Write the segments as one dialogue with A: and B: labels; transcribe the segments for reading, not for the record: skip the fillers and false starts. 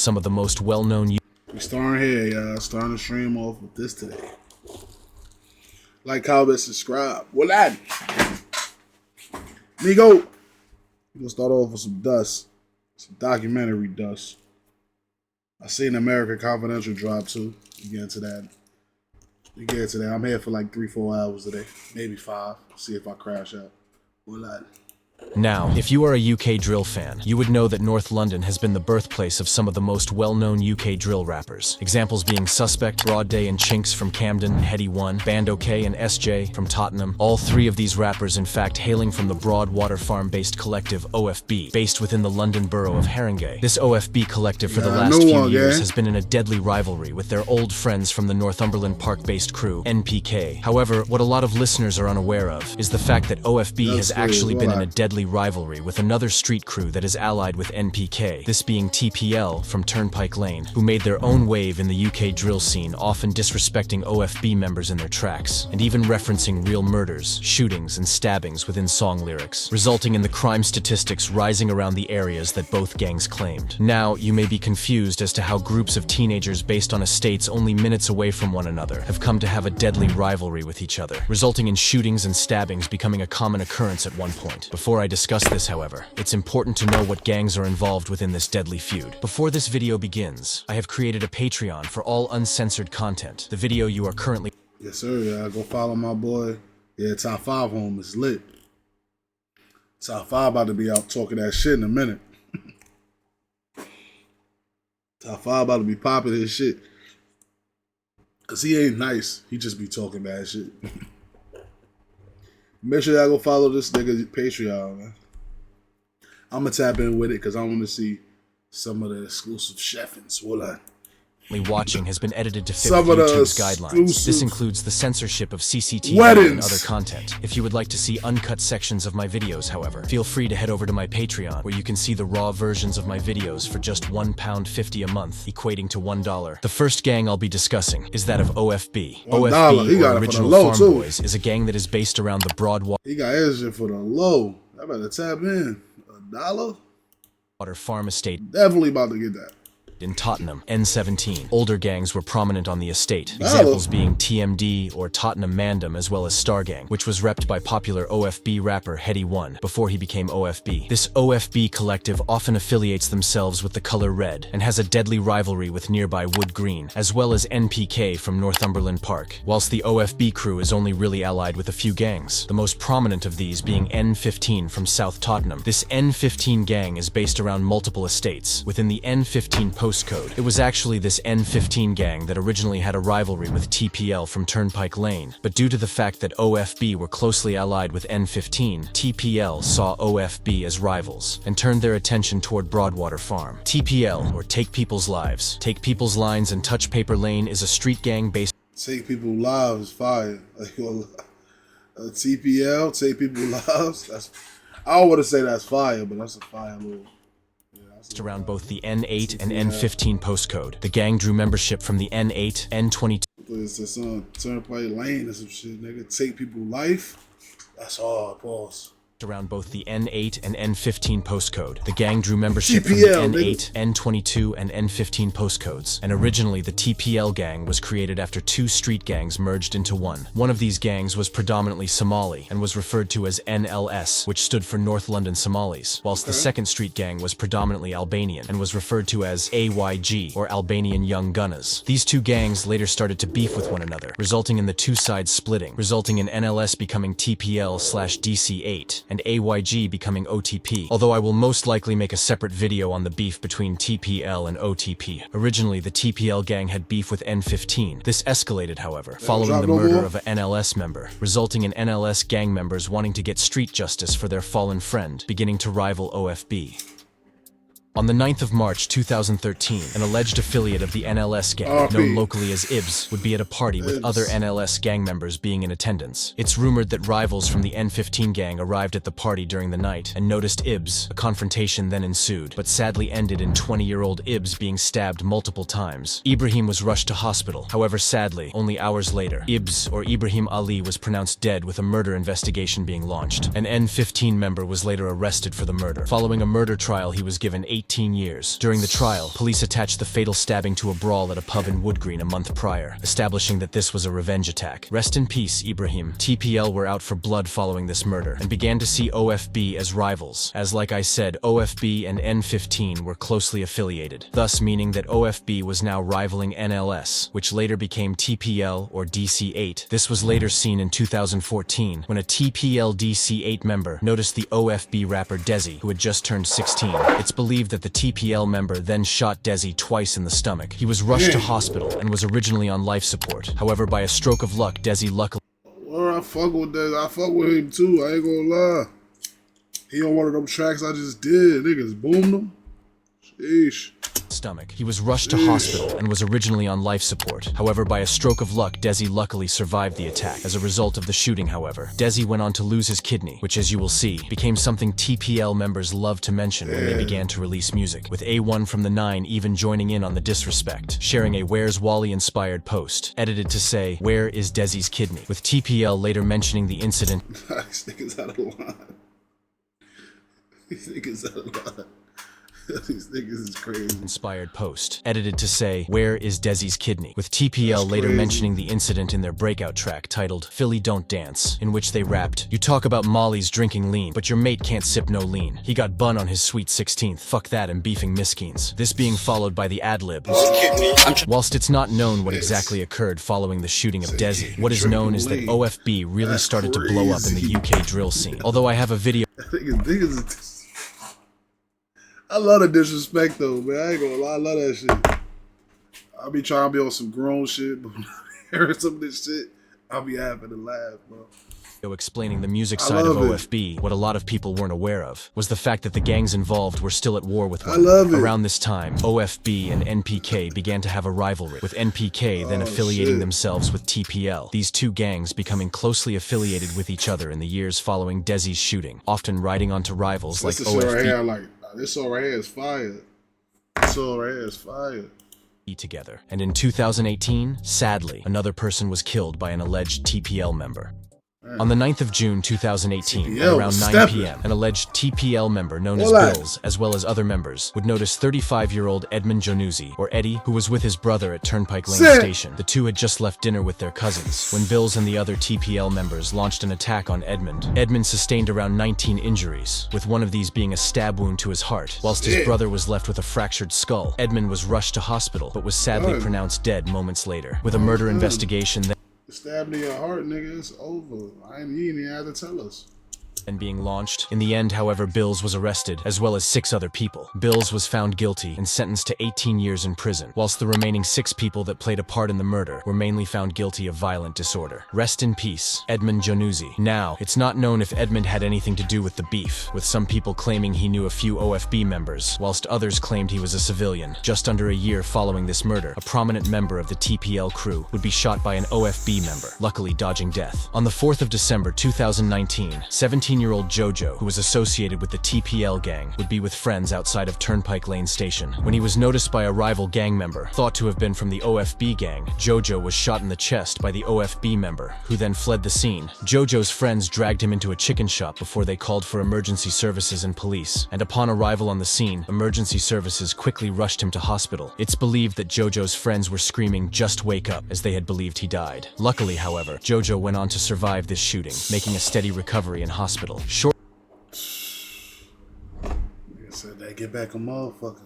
A: some of the most well-known.
B: We starting here, y'all. Starting the stream off with this today. Like, comment, subscribe. What that? Migo. We're gonna start off with some dust. Some documentary dust. I seen American Confidential drop too. We get into that. I'm here for like 3-4 hours today. Maybe 5. See if I crash out. What that?
A: Now, if you are a UK drill fan, you would know that North London has been the birthplace of some of the most well-known UK drill rappers. Examples being Suspect, Broad Day and Chinks from Camden, Heady One, Band OK and SJ from Tottenham. All three of these rappers in fact hailing from the Broadwater Farm-based collective OFB, based within the London borough of Haringey. This OFB collective for the last few years has been in a deadly rivalry with their old friends from the Northumberland Park-based crew, NPK. However, what a lot of listeners are unaware of is the fact that OFB has actually been in a deadly rivalry with another street crew that is allied with NPK, this being TPL from Turnpike Lane, who made their own wave in the UK drill scene, often disrespecting OFB members in their tracks, and even referencing real murders, shootings, and stabbings within song lyrics, resulting in the crime statistics rising around the areas that both gangs claimed. Now, you may be confused as to how groups of teenagers based on estates only minutes away from one another have come to have a deadly rivalry with each other, resulting in shootings and stabbings becoming a common occurrence at one point. Before I discuss this, however, it's important to know what gangs are involved within this deadly feud. Before this video begins, I have created a Patreon for all uncensored content. The video you are currently—
B: Yes, sir. Yeah, go follow my boy. Yeah, Top 5 home is lit. Top 5 about to be out talking that shit in a minute. Top 5 about to be popping his shit. Cause he ain't nice. He just be talking bad shit. Make sure y'all go follow this nigga Patreon, man. I'm gonna tap in with it because I want to see some of the exclusive chefings.
A: watching has been edited to fit YouTube's guidelines. This includes the censorship of CCTV and other content. If you would like to see uncut sections of my videos, however, feel free to head over to my Patreon, where you can see the raw versions of my videos for just £1.50 a month, equivating to $1. The first gang I'll be discussing is that of OFB. OFB, or Original Farm Boys, is a gang that is based around the Broadwater—
B: He got his shit for the low. I better tap in. $1?
A: Farm Estate.
B: Definitely about to get that.
A: In Tottenham, N17. Older gangs were prominent on the estate, examples being TMD or Tottenham Mandem, as well as Star Gang, which was repped by popular OFB rapper Heady One before he became OFB. This OFB collective often affiliates themselves with the color red and has a deadly rivalry with nearby Wood Green, as well as NPK from Northumberland Park, whilst the OFB crew is only really allied with a few gangs, the most prominent of these being N15 from South Tottenham. This N15 gang is based around multiple estates within the N15 postcode. It was actually this N15 gang that originally had a rivalry with TPL from Turnpike Lane, but due to the fact that OFB were closely allied with N15, TPL saw OFB as rivals and turned their attention toward Broadwater Farm. TPL, or Take People's Lives, Take People's Lines and Touch Paper Lane, is a street gang based—
B: Take People's Lives, fire. TPL, Take People's Lives. I don't want to say that's fire, but that's a fire little.
A: around both the N8 and N15 postcode. The gang drew membership from the N8, N22.
B: It's some Turnpike Lane or some shit, nigga. Take people's life. That's hard, pause.
A: Around both the N8 and N15 postcode. The gang drew membership from the N8, N22, and N15 postcodes, and originally the TPL gang was created after two street gangs merged into one. One of these gangs was predominantly Somali and was referred to as NLS, which stood for North London Somalis, whilst the second street gang was predominantly Albanian and was referred to as AYG, or Albanian Young Gunners. These two gangs later started to beef with one another, resulting in the two sides splitting, resulting in NLS becoming TPL/DC8, and AYG becoming OTP, although I will most likely make a separate video on the beef between TPL and OTP. Originally, the TPL gang had beef with N15. This escalated, however, following the murder of an NLS member, resulting in NLS gang members wanting to get street justice for their fallen friend, beginning to rival OFB. On the 9th of March 2013, an alleged affiliate of the NLS gang, known locally as IBS, would be at a party with other NLS gang members being in attendance. It's rumored that rivals from the N15 gang arrived at the party during the night and noticed IBS. A confrontation then ensued, but sadly ended in 20-year-old IBS being stabbed multiple times. Ibrahim was rushed to hospital. However, sadly, only hours later, IBS, or Ibrahim Ali, was pronounced dead with a murder investigation being launched. An N15 member was later arrested for the murder. Following a murder trial, he was given 18 18 years. During the trial, police attached the fatal stabbing to a brawl at a pub in Woodgreen a month prior, establishing that this was a revenge attack. Rest in peace, Ibrahim. TPL were out for blood following this murder, and began to see OFB as rivals, as like I said, OFB and N15 were closely affiliated, thus meaning that OFB was now rivaling NLS, which later became TPL or DC8. This was later seen in 2014, when a TPL DC8 member noticed the OFB rapper Desi, who had just turned 16. It's believed that the TPL member then shot Desi twice in the stomach. He was rushed to hospital and was originally on life support. However, by a stroke of luck, Desi luckily...
B: Well, I fuck with Desi. I fuck with him too, I ain't gonna lie. He on one of them tracks I just did. Niggas boomed him. Sheesh.
A: Stomach. He was rushed to hospital and was originally on life support. However, by a stroke of luck, Desi luckily survived the attack. As a result of the shooting, however, Desi went on to lose his kidney, which, as you will see, became something TPL members loved to mention when they began to release music, with A1 from the 9 even joining in on the disrespect, sharing a Where's Wally-inspired post, edited to say, "Where is Desi's kidney?" with TPL later mentioning the incident.
B: These niggas out of line. These niggas out of line. These niggas is crazy.
A: Inspired post, edited to say, "Where is Desi's kidney?" with TPL later mentioning the incident in their breakout track titled Philly Don't Dance, in which they rapped, "You talk about Molly's drinking lean, but your mate can't sip no lean. He got bun on his sweet 16th, fuck that and beefing miskins." This being followed by the ad-lib. Whilst it's not known what exactly occurred following the shooting of Desi, what is known is that OFB really started to blow up in the UK drill scene. Although I have a video...
B: I love the disrespect though, man. I ain't gonna lie, I love that shit. I'll be trying to be on some grown shit, but when I hear some of this shit, I'll be having to laugh, bro.
A: Explaining the music side of OFB, what a lot of people weren't aware of was the fact that the gangs involved were still at war with one another. Around this time, OFB and NPK began to have a rivalry, with NPK then affiliating themselves with TPL, these two gangs becoming closely affiliated with each other in the years following Desi's shooting, often riding onto rivals like OFB.
B: This song right here is fire. This song right here is fire.
A: Together. And in 2018, sadly, another person was killed by an alleged TPL member. On the 9th of June 2018, at around 9 p.m., an alleged TPL member known as Bills, as well as other members, would notice 35-year-old Edmund Januzzi, or Eddie, who was with his brother at Turnpike Lane Station. The two had just left dinner with their cousins, when Bills and the other TPL members launched an attack on Edmund. Edmund sustained around 19 injuries, with one of these being a stab wound to his heart, whilst his brother was left with a fractured skull. Edmund was rushed to hospital, but was sadly pronounced dead moments later. With a murder investigation
B: stabbed in your heart, nigga. It's over. You didn't even have to tell us.
A: And being launched. In the end, however, Bills was arrested, as well as 6 other people. Bills was found guilty and sentenced to 18 years in prison, whilst the remaining 6 people that played a part in the murder were mainly found guilty of violent disorder. Rest in peace, Edmund Januzzi. Now, it's not known if Edmund had anything to do with the beef, with some people claiming he knew a few OFB members, whilst others claimed he was a civilian. Just under a year following this murder, a prominent member of the TPL crew would be shot by an OFB member, luckily dodging death. On the 4th of December 2019, 17-year-old Jojo, who was associated with the TPL gang, would be with friends outside of Turnpike Lane Station. When he was noticed by a rival gang member, thought to have been from the OFB gang, Jojo was shot in the chest by the OFB member, who then fled the scene. Jojo's friends dragged him into a chicken shop before they called for emergency services and police, and upon arrival on the scene, emergency services quickly rushed him to hospital. It's believed that Jojo's friends were screaming, "Just wake up," as they had believed he died. Luckily, however, Jojo went on to survive this shooting, making a steady recovery in hospital. Nigga
B: said that get back a motherfucker.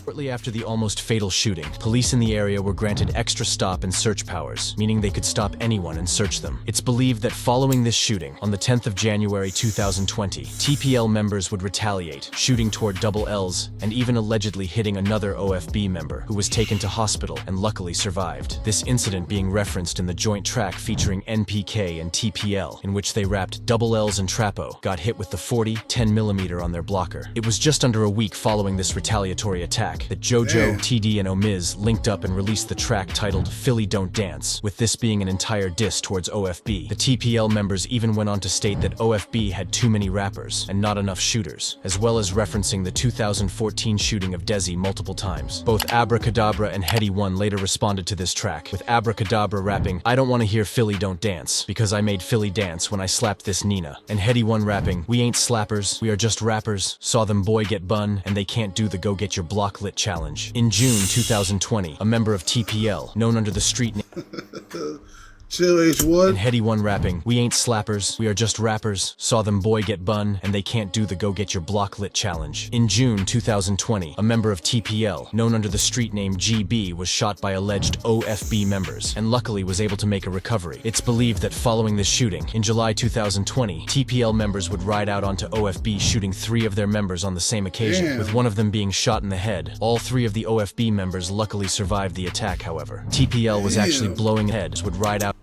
A: Shortly after the almost fatal shooting, police in the area were granted extra stop and search powers, meaning they could stop anyone and search them. It's believed that following this shooting, on the 10th of January 2020, TPL members would retaliate, shooting toward Double L's and even allegedly hitting another OFB member, who was taken to hospital and luckily survived. This incident being referenced in the joint track featuring NPK and TPL, in which they rapped Double L's and Trapo got hit with the 40 10mm on their blocker. It was just under a week following this retaliatory attack track that JoJo, TD, and Omiz linked up and released the track titled Philly Don't Dance, with this being an entire diss towards OFB. The TPL members even went on to state that OFB had too many rappers and not enough shooters, as well as referencing the 2014 shooting of Desi multiple times. Both Abracadabra and Heady One later responded to this track, with Abracadabra rapping, "I don't want to hear Philly Don't Dance, because I made Philly dance when I slapped this Nina," and Heady One rapping, "We ain't slappers, we are just rappers, saw them boy get bun, and they can't do the go get your block lit challenge." In June 2020, a member of TPL, known under the street name
B: Chill H1.
A: and Heady One rapping, "We ain't slappers, we are just rappers, saw them boy get bun, and they can't do the go get your block lit challenge." In June 2020, a member of TPL, known under the street name GB, was shot by alleged OFB members, and luckily was able to make a recovery. It's believed that following this shooting, in July 2020, TPL members would ride out onto OFB, shooting 3 of their members on the same occasion, with one of them being shot in the head. All 3 of the OFB members luckily survived the attack, however. TPL was actually blowing heads, would ride out.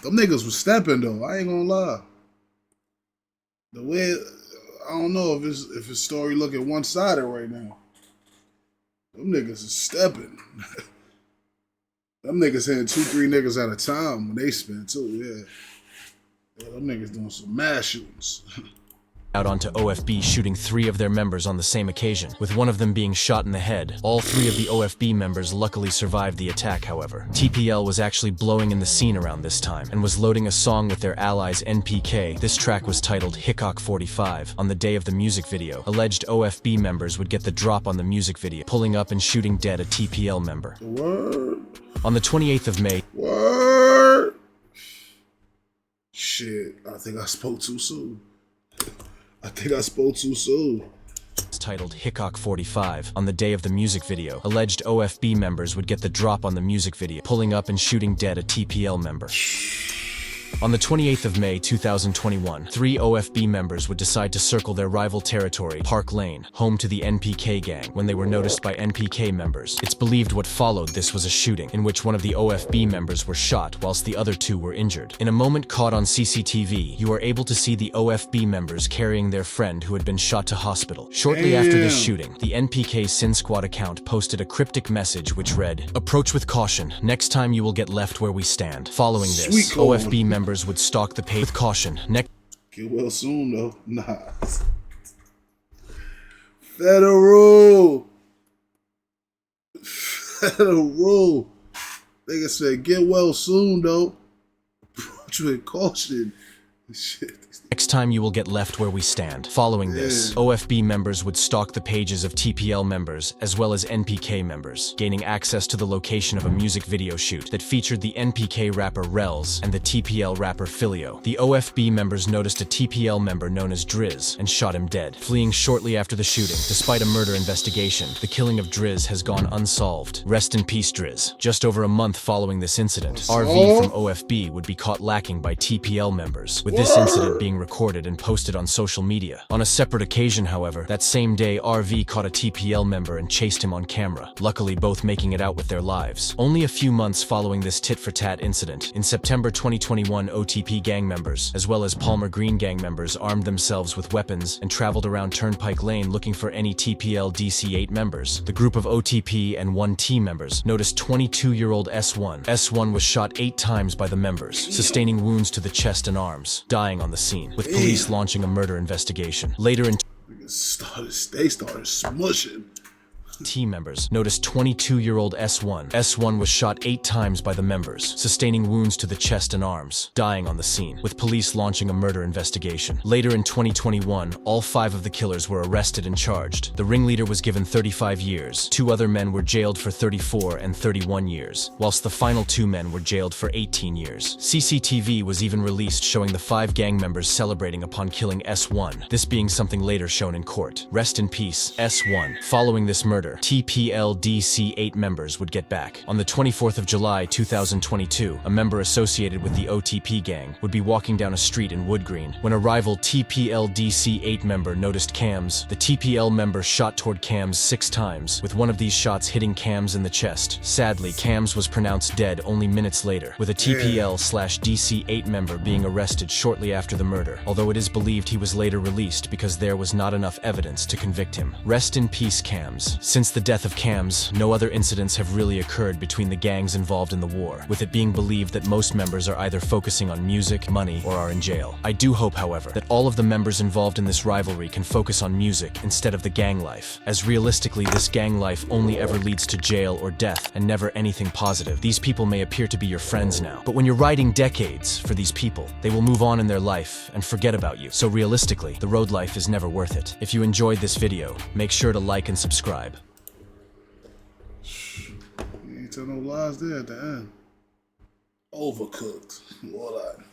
B: Them niggas was stepping though. I ain't gonna lie. The way I don't know if his story looking one-sided right now. Them niggas is stepping. Them niggas hitting 2-3 niggas at a time when they spin too. Yeah, them niggas doing some mass shootings.
A: Out onto OFB, shooting 3 of their members on the same occasion, with one of them being shot in the head. All 3 of the OFB members luckily survived the attack, however. TPL was actually blowing in the scene around this time, and was loading a song with their allies NPK. This track was titled Hickok 45. On the day of the music video, alleged OFB members would get the drop on the music video, pulling up and shooting dead a TPL member.
B: Word.
A: On the 28th of May,
B: Word. Shit, I think I spoke too soon.
A: titled Hickok 45. On the day of the music video, alleged OFB members would get the drop on the music video, pulling up and shooting dead a TPL member. On the 28th of May 2021, 3 OFB members would decide to circle their rival territory, Park Lane, home to the NPK gang, when they were noticed by NPK members. It's believed what followed this was a shooting, in which one of the OFB members were shot, whilst the other 2 were injured. In a moment caught on CCTV, you are able to see the OFB members carrying their friend who had been shot to hospital. Shortly after this shooting, the NPK Sin Squad account posted a cryptic message which read, "Approach with caution, next time you will get left where we stand." Following this, OFB members would stalk the page with caution.
B: Get well soon though. Nah. Federal. Nigga said get well soon though. Approach with caution. Shit.
A: Next time you will get left where we stand. Following this, OFB members would stalk the pages of TPL members as well as NPK members, gaining access to the location of a music video shoot that featured the NPK rapper Rels and the TPL rapper Filio. The OFB members noticed a TPL member known as Driz and shot him dead. Fleeing shortly after the shooting, despite a murder investigation, the killing of Driz has gone unsolved. Rest in peace, Driz. Just over a month following this incident, RV from OFB would be caught lacking by TPL members, with this incident being recorded and posted on social media. On a separate occasion, however, that same day, RV caught a TPL member and chased him on camera, luckily both making it out with their lives. Only a few months following this tit-for-tat incident, in September 2021, OTP gang members, as well as Palmer Green gang members, armed themselves with weapons and traveled around Turnpike Lane looking for any TPL DC8 members. The group of OTP and 1T members noticed 22-year-old S1. S1 was shot 8 times by the members, sustaining wounds to the chest and arms, dying on the scene, with police launching a murder investigation. Later in
B: they started smushing.
A: T members noticed 22-year-old S1. S1 was shot 8 times by the members, sustaining wounds to the chest and arms, dying on the scene, with police launching a murder investigation. Later in 2021, all 5 of the killers were arrested and charged. The ringleader was given 35 years. 2 other men were jailed for 34 and 31 years, whilst the final 2 men were jailed for 18 years. CCTV was even released showing the 5 gang members celebrating upon killing S1, this being something later shown in court. Rest in peace, S1. Following this murder, TPL DC8 members would get back. On the 24th of July 2022, a member associated with the OTP gang would be walking down a street in Wood Green when a rival TPL DC8 member noticed Cams. The TPL member shot toward Cams 6 times, with one of these shots hitting Cams in the chest. Sadly, Cams was pronounced dead only minutes later, with a TPL/DC8 member being arrested shortly after the murder, although it is believed he was later released because there was not enough evidence to convict him. Rest in peace, Cams. Since the death of Cams, no other incidents have really occurred between the gangs involved in the war, with it being believed that most members are either focusing on music, money, or are in jail. I do hope, however, that all of the members involved in this rivalry can focus on music instead of the gang life, as realistically this gang life only ever leads to jail or death and never anything positive. These people may appear to be your friends now, but when you're riding decades for these people, they will move on in their life and forget about you. So realistically, the road life is never worth it. If you enjoyed this video, make sure to like and subscribe.
B: You ain't tell no lies there at the end. Overcooked. All that.